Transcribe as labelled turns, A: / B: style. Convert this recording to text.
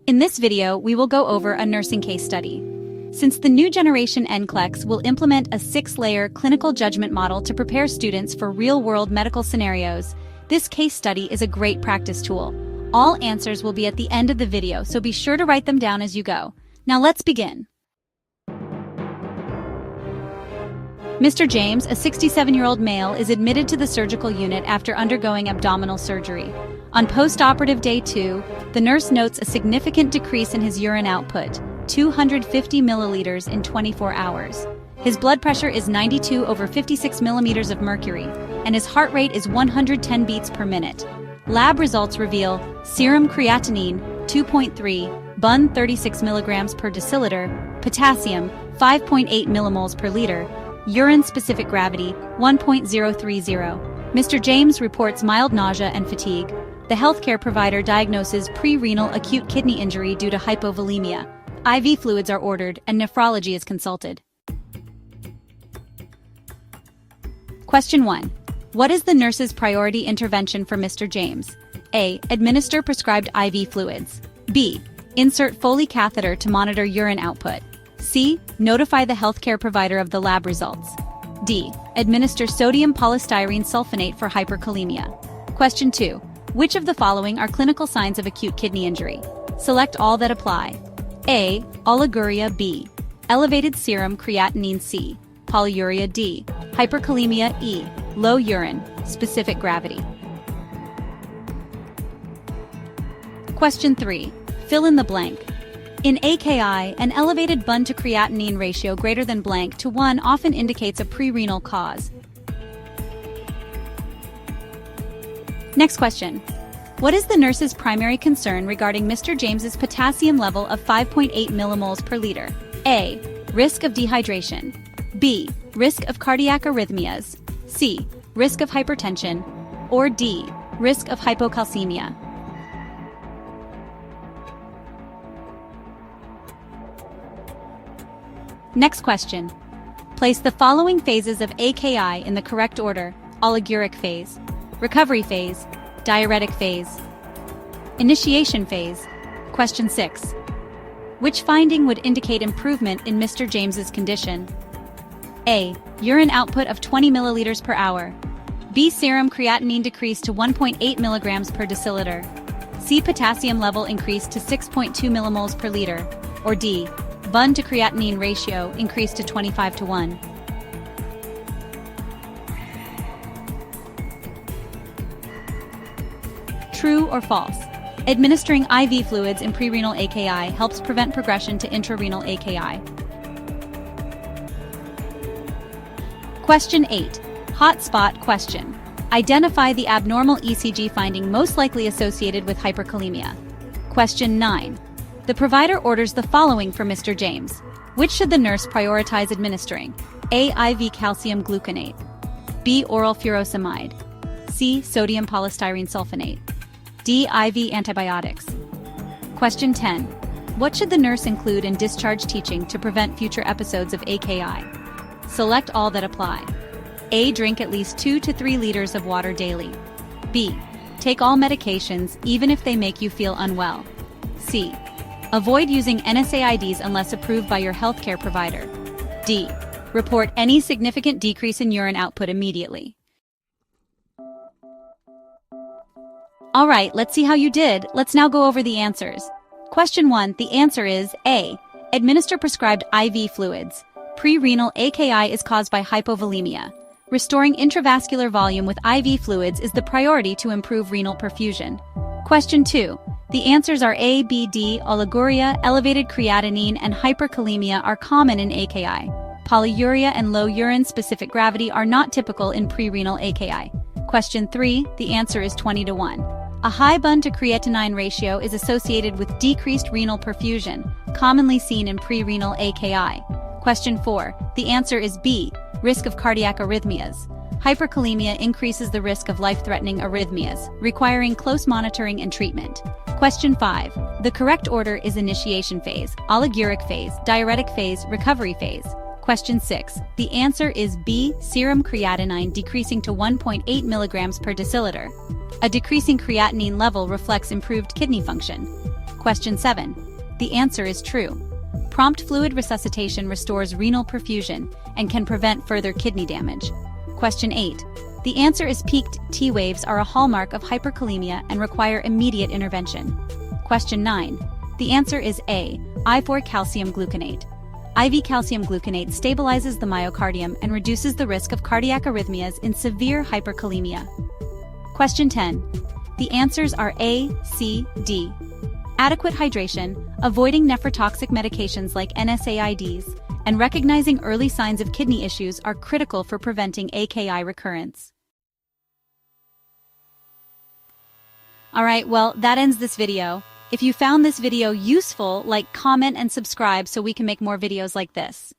A: In this video, we will go over a nursing case study. Since the new generation Nclex will implement a 6-layer clinical judgment model to prepare students for real-world medical scenarios, this case study is a great practice tool. All answers will be at the end of the video, so be sure to write them down as you go. Now let's begin. Mr. James, a 67-year-old male, is admitted to the surgical unit after undergoing abdominal surgery. On post-operative day 2, the nurse notes a significant decrease in his urine output, 250 milliliters in 24 hours. His blood pressure is 92/56 millimeters of mercury, and his heart rate is 110 beats per minute. Lab results reveal serum creatinine 2.3, BUN 36 milligrams per deciliter, potassium 5.8 millimoles per liter, urine-specific gravity 1.030. Mr. James reports mild nausea and fatigue. The healthcare provider diagnoses pre-renal acute kidney injury due to hypovolemia. IV fluids are ordered and nephrology is consulted. Question 1. What is the nurse's priority intervention for Mr. James? A. Administer prescribed IV fluids. B. Insert Foley catheter to monitor urine output. C. Notify the healthcare provider of the lab results. D. Administer sodium polystyrene sulfonate for hyperkalemia. Question 2. Which of the following are clinical signs of acute kidney injury? Select all that apply. A. Oliguria. B. Elevated serum creatinine. C. Polyuria. D. Hyperkalemia. E. Low urine, specific gravity. Question 3. Fill in the blank. In AKI, an elevated BUN to creatinine ratio greater than blank to 1 often indicates a pre-renal cause. Next question. What is the nurse's primary concern regarding Mr. James's potassium level of 5.8 millimoles per liter? A. Risk of dehydration. B. Risk of cardiac arrhythmias. C. Risk of hypertension. Or D. Risk of hypocalcemia. Next question. Place the following phases of AKI in the correct order: oliguric phase, recovery phase, diuretic phase, initiation phase. Question 6. Which finding would indicate improvement in Mr. James's condition? A. Urine output of 20 milliliters per hour. B. Serum creatinine decreased to 1.8 milligrams per deciliter. C. Potassium level increased to 6.2 millimoles per liter. Or D. BUN to creatinine ratio increased to 25:1. True or false? Administering IV fluids in prerenal AKI helps prevent progression to intrarenal AKI. Question 8. Hotspot question. Identify the abnormal ECG finding most likely associated with hyperkalemia. Question 9. The provider orders the following for Mr. James. Which should the nurse prioritize administering? A. IV calcium gluconate. B. Oral furosemide. C. Sodium polystyrene sulfonate. D. IV antibiotics. Question 10. What should the nurse include in discharge teaching to prevent future episodes of AKI? Select all that apply. A. Drink at least 2 to 3 liters of water daily. B. Take all medications even if they make you feel unwell. C. Avoid using NSAIDs unless approved by your healthcare provider. D. Report any significant decrease in urine output immediately. All right, let's see how you did. Let's now go over the answers. Question 1, the answer is A. Administer prescribed IV fluids. Pre-renal AKI is caused by hypovolemia. Restoring intravascular volume with IV fluids is the priority to improve renal perfusion. Question 2. The answers are A, B, D. Oliguria, elevated creatinine, and hyperkalemia are common in AKI. Polyuria and low urine-specific gravity are not typical in pre-renal AKI. Question 3. The answer is 20:1. A high BUN to creatinine ratio is associated with decreased renal perfusion, commonly seen in pre-renal AKI. Question 4. The answer is B. Risk of cardiac arrhythmias. Hyperkalemia increases the risk of life-threatening arrhythmias, requiring close monitoring and treatment. Question 5. The correct order is initiation phase, oliguric phase, diuretic phase, recovery phase. Question 6. The answer is B. Serum creatinine decreasing to 1.8 milligrams per deciliter. A decreasing creatinine level reflects improved kidney function. Question 7. The answer is true. Prompt fluid resuscitation restores renal perfusion and can prevent further kidney damage. Question 8. The answer is peaked T waves are a hallmark of hyperkalemia and require immediate intervention. Question 9. The answer is A. I4 calcium gluconate. IV calcium gluconate stabilizes the myocardium and reduces the risk of cardiac arrhythmias in severe hyperkalemia. Question 10. The answers are A, C, D. Adequate hydration, avoiding nephrotoxic medications like NSAIDs, and recognizing early signs of kidney issues are critical for preventing AKI recurrence. Alright, well, that ends this video. If you found this video useful, comment and subscribe so we can make more videos like this.